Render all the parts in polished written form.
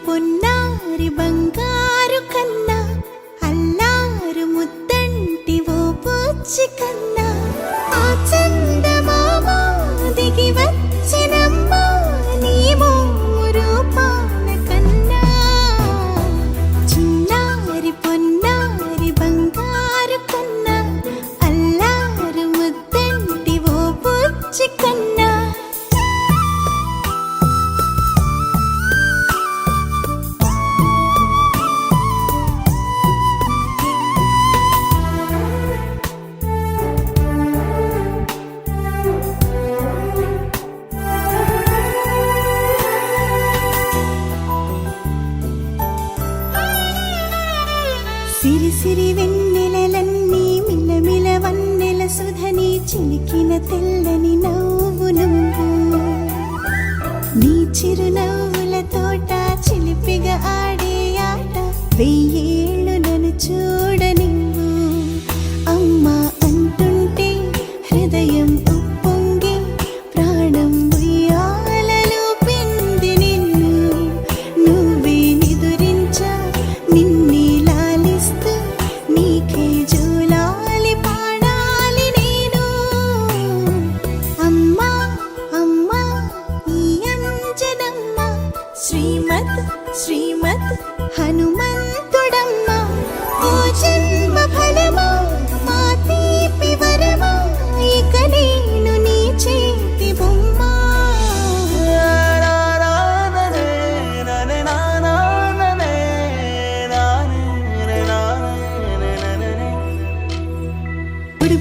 పొన్నారి బంగారు కన్నా అల్లారు ముద్దంటి ఓ పూచి కన్నా ఆ చందమామ దిగి వచ్చినమ్మ నీ రూపాల కన్నా చిన్నారి పొన్నారి బంగారు కన్నా అల్లారు ముద్దంటి ఓ పూచి కన్నా సిరి సిరి వెన్నెలలన్నీ మిలమిల వన్నెల సుధని చిలికిన తెల్లని నవ్వు నువ్వు నీ చిరునవ్వుల తోట చిలిపిగా ఆడే ఆట వెయ్యేళ్ళు నన్ను చూడ నువ్వు అమ్మా అంటుంటే హృదయం ఉప్పొంగి ప్రాణం ఉయ్యాలలో పిండి నిన్ను నువ్వే నిదురించా నిన్నే నీకే జూలాలి పాడాలి నేను అమ్మా అమ్మా ఈ అంజనమ్మ శ్రీమత్ శ్రీమత్ హనుమంతుడమ్మ ఓ జన్మ ఫలమా మా తీపి వరమా ఇక నేను నీ చేతి బొమ్మ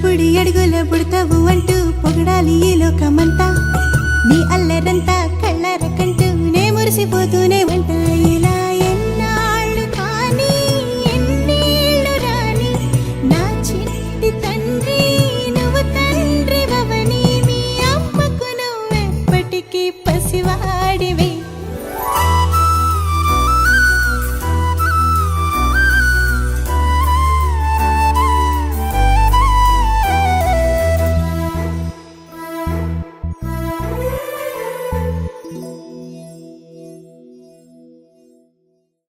బుడి అడుగుల బుడతావు అంటూ పొగడాలి ఈ లోకమంతా నీ అల్లరంతా కళ్ళారకంటూ నే మురిసిపోతూనే వంట